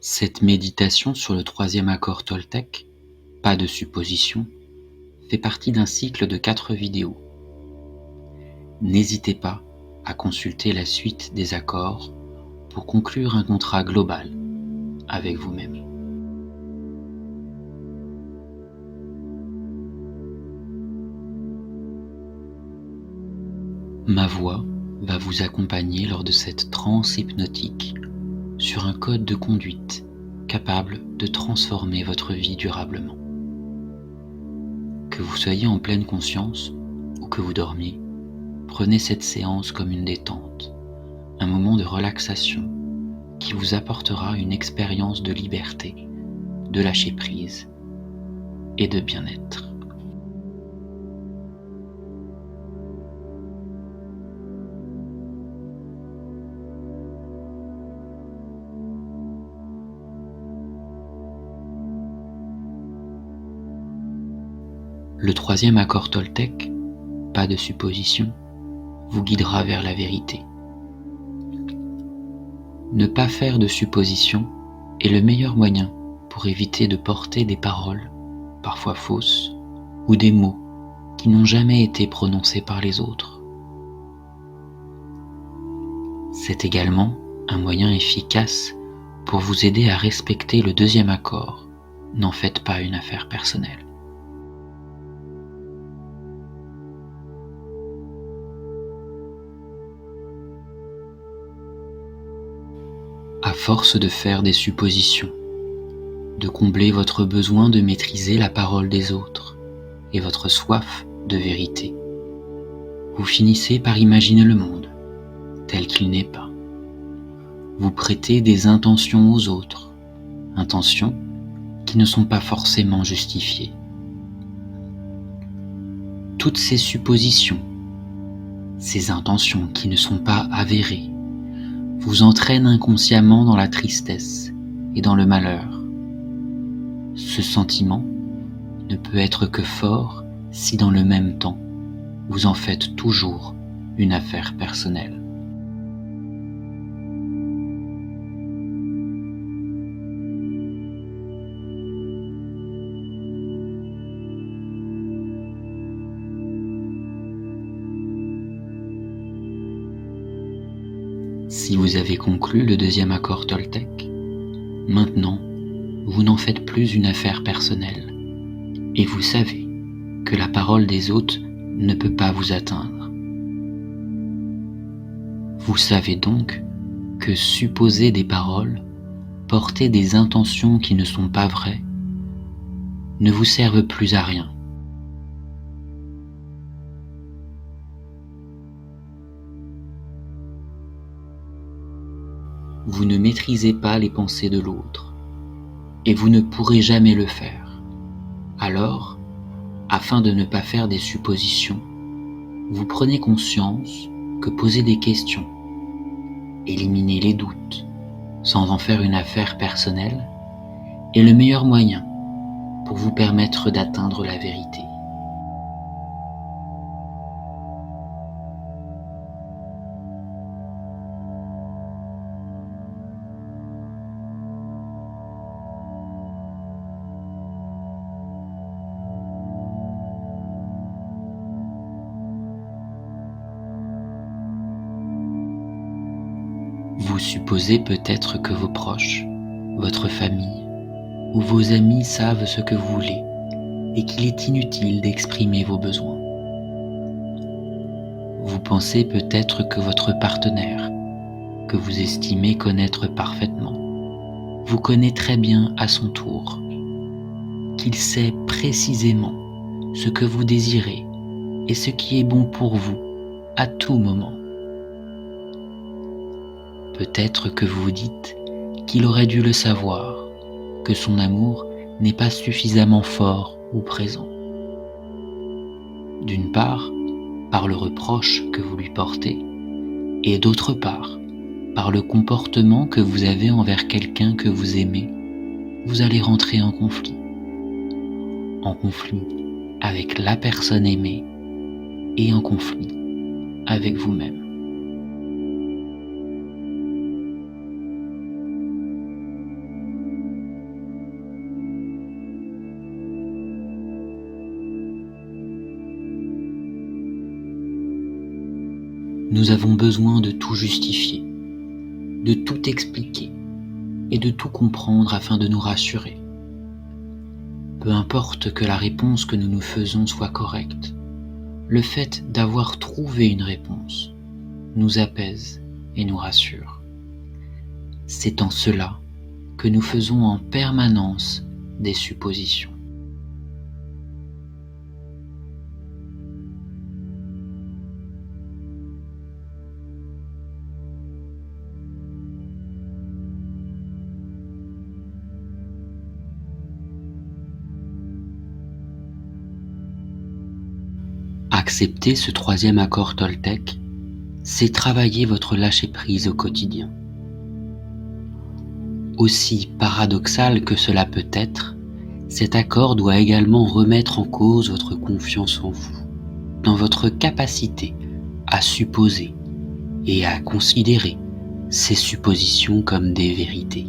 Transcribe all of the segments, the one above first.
Cette méditation sur le troisième accord Toltec, pas de supposition, fait partie d'un cycle de 4 vidéos. N'hésitez pas à consulter la suite des accords pour conclure un contrat global avec vous-même. Ma voix va vous accompagner lors de cette transe hypnotique sur un code de conduite capable de transformer votre vie durablement. Que vous soyez en pleine conscience ou que vous dormiez, prenez cette séance comme une détente, un moment de relaxation qui vous apportera une expérience de liberté, de lâcher prise et de bien-être. Le troisième accord Toltec, pas de supposition, vous guidera vers la vérité. Ne pas faire de supposition est le meilleur moyen pour éviter de porter des paroles, parfois fausses, ou des mots qui n'ont jamais été prononcés par les autres. C'est également un moyen efficace pour vous aider à respecter le deuxième accord. N'en faites pas une affaire personnelle. À force de faire des suppositions, de combler votre besoin de maîtriser la parole des autres et votre soif de vérité, vous finissez par imaginer le monde tel qu'il n'est pas. Vous prêtez des intentions aux autres, intentions qui ne sont pas forcément justifiées. Toutes ces suppositions, ces intentions qui ne sont pas avérées, vous entraînent inconsciemment dans la tristesse et dans le malheur. Ce sentiment ne peut être que fort si dans le même temps, vous en faites toujours une affaire personnelle. Si vous avez conclu le deuxième accord Toltec, maintenant, vous n'en faites plus une affaire personnelle et vous savez que la parole des autres ne peut pas vous atteindre. Vous savez donc que supposer des paroles, porter des intentions qui ne sont pas vraies, ne vous servent plus à rien. Vous ne maîtrisez pas les pensées de l'autre, et vous ne pourrez jamais le faire. Alors, afin de ne pas faire des suppositions, vous prenez conscience que poser des questions, éliminer les doutes, sans en faire une affaire personnelle, est le meilleur moyen pour vous permettre d'atteindre la vérité. Vous supposez peut-être que vos proches, votre famille ou vos amis savent ce que vous voulez et qu'il est inutile d'exprimer vos besoins. Vous pensez peut-être que votre partenaire, que vous estimez connaître parfaitement, vous connaît très bien à son tour, qu'il sait précisément ce que vous désirez et ce qui est bon pour vous à tout moment. Peut-être que vous vous dites qu'il aurait dû le savoir, que son amour n'est pas suffisamment fort ou présent. D'une part, par le reproche que vous lui portez, et d'autre part, par le comportement que vous avez envers quelqu'un que vous aimez, vous allez rentrer en conflit avec la personne aimée et en conflit avec vous-même. nous avons besoin de tout justifier, de tout expliquer et de tout comprendre afin de nous rassurer. Peu importe que la réponse que nous nous faisons soit correcte, le fait d'avoir trouvé une réponse nous apaise et nous rassure. C'est en cela que nous faisons en permanence des suppositions. Accepter ce troisième accord Toltec, c'est travailler votre lâcher-prise au quotidien. Aussi paradoxal que cela peut être, cet accord doit également remettre en cause votre confiance en vous, dans votre capacité à supposer et à considérer ces suppositions comme des vérités.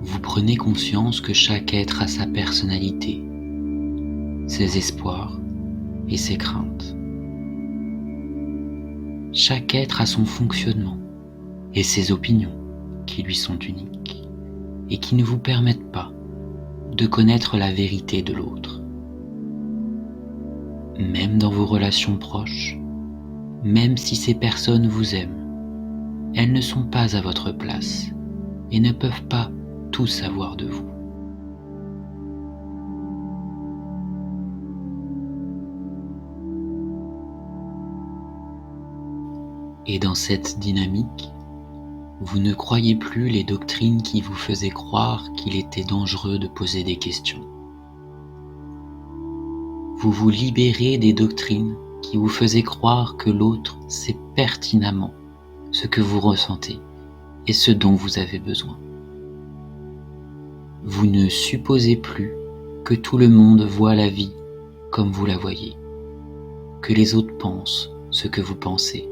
Vous prenez conscience que chaque être a sa personnalité, ses espoirs et ses craintes. Chaque être a son fonctionnement et ses opinions qui lui sont uniques et qui ne vous permettent pas de connaître la vérité de l'autre. Même dans vos relations proches, même si ces personnes vous aiment, elles ne sont pas à votre place et ne peuvent pas tout savoir de vous. Et dans cette dynamique, vous ne croyez plus les doctrines qui vous faisaient croire qu'il était dangereux de poser des questions. Vous vous libérez des doctrines qui vous faisaient croire que l'autre sait pertinemment ce que vous ressentez et ce dont vous avez besoin. Vous ne supposez plus que tout le monde voit la vie comme vous la voyez, que les autres pensent ce que vous pensez,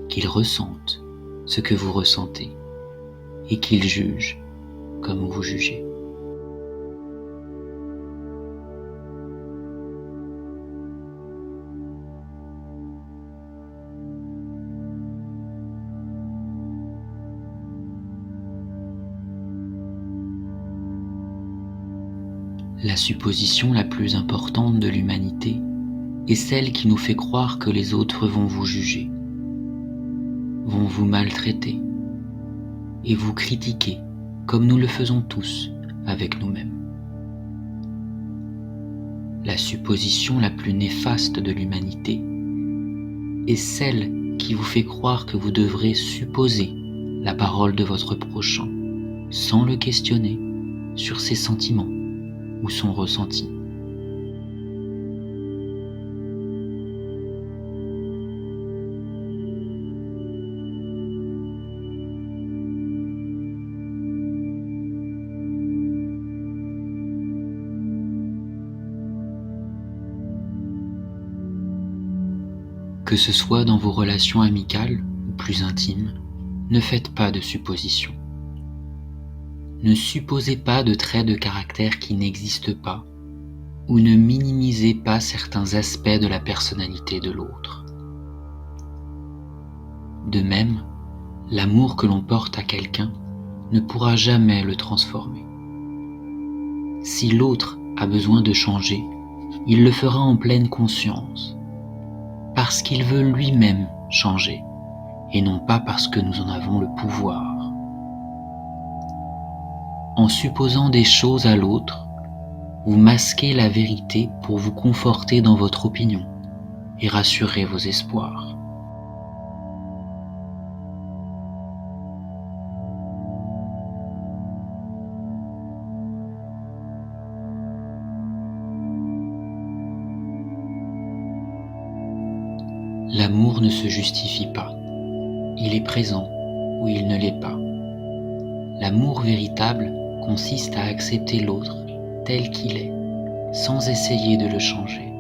qu'ils ressentent ce que vous ressentez et qu'ils jugent comme vous jugez. La supposition la plus importante de l'humanité est celle qui nous fait croire que les autres vont vous juger, vont vous maltraiter et vous critiquer comme nous le faisons tous avec nous-mêmes. La supposition la plus néfaste de l'humanité est celle qui vous fait croire que vous devrez supposer la parole de votre prochain sans le questionner sur ses sentiments ou son ressenti. Que ce soit dans vos relations amicales ou plus intimes, ne faites pas de suppositions. Ne supposez pas de traits de caractère qui n'existent pas ou ne minimisez pas certains aspects de la personnalité de l'autre. De même, l'amour que l'on porte à quelqu'un ne pourra jamais le transformer. Si l'autre a besoin de changer, il le fera en pleine conscience, parce qu'il veut lui-même changer, et non pas parce que nous en avons le pouvoir. En supposant des choses à l'autre, vous masquez la vérité pour vous conforter dans votre opinion et rassurer vos espoirs. L'amour ne se justifie pas, il est présent ou il ne l'est pas. L'amour véritable consiste à accepter l'autre tel qu'il est, sans essayer de le changer.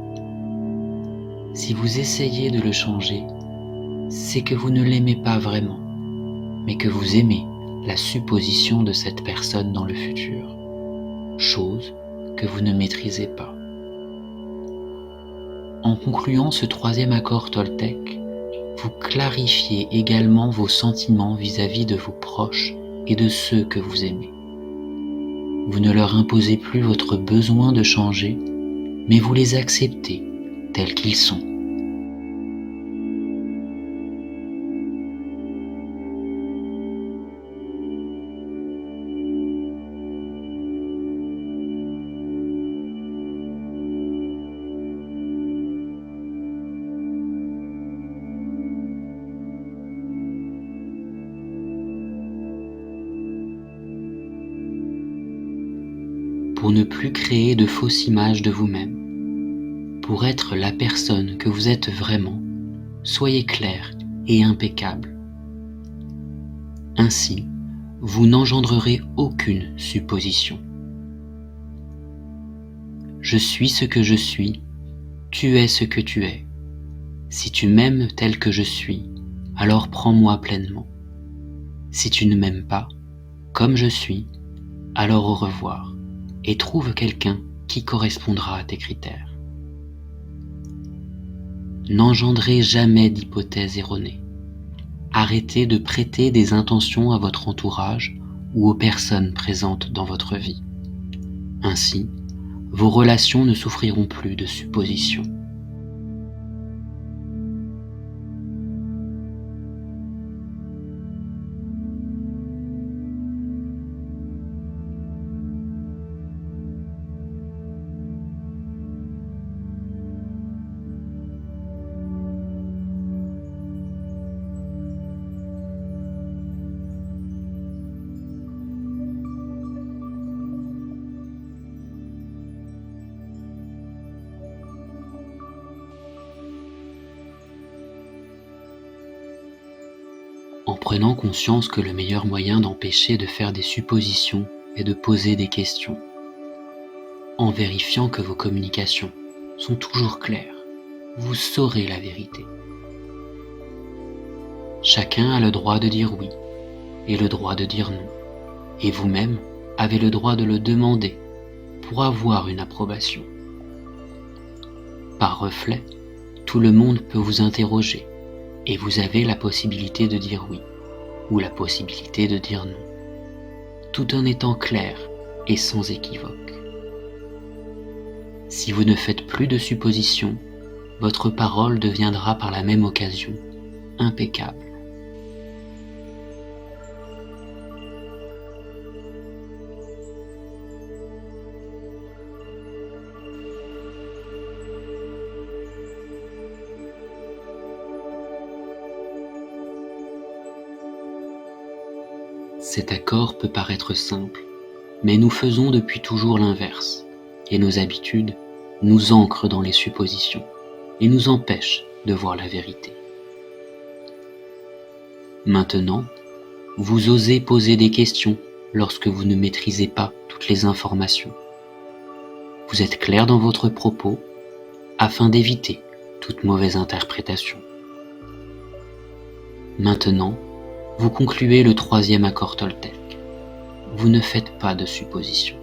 Si vous essayez de le changer, c'est que vous ne l'aimez pas vraiment, mais que vous aimez la supposition de cette personne dans le futur, chose que vous ne maîtrisez pas. En concluant ce troisième accord Toltec, vous clarifiez également vos sentiments vis-à-vis de vos proches et de ceux que vous aimez. Vous ne leur imposez plus votre besoin de changer, mais vous les acceptez tels qu'ils sont. Pour ne plus créer de fausses images de vous-même, pour être la personne que vous êtes vraiment, soyez clair et impeccable. Ainsi, vous n'engendrerez aucune supposition. Je suis ce que je suis, tu es ce que tu es. Si tu m'aimes tel que je suis, alors prends-moi pleinement. Si tu ne m'aimes pas, comme je suis, alors au revoir. Et trouve quelqu'un qui correspondra à tes critères. N'engendrez jamais d'hypothèses erronées. Arrêtez de prêter des intentions à votre entourage ou aux personnes présentes dans votre vie. Ainsi, vos relations ne souffriront plus de suppositions. En prenant conscience que le meilleur moyen d'empêcher de faire des suppositions est de poser des questions. En vérifiant que vos communications sont toujours claires, vous saurez la vérité. Chacun a le droit de dire oui et le droit de dire non, et vous-même avez le droit de le demander pour avoir une approbation. Par reflet, tout le monde peut vous interroger et vous avez la possibilité de dire oui ou la possibilité de dire non, tout en étant clair et sans équivoque. Si vous ne faites plus de suppositions, votre parole deviendra par la même occasion impeccable. Cet accord peut paraître simple, mais nous faisons depuis toujours l'inverse, et nos habitudes nous ancrent dans les suppositions et nous empêchent de voir la vérité. Maintenant, vous osez poser des questions lorsque vous ne maîtrisez pas toutes les informations. Vous êtes clair dans votre propos afin d'éviter toute mauvaise interprétation. Maintenant, vous concluez le troisième accord Toltec. Vous ne faites pas de suppositions.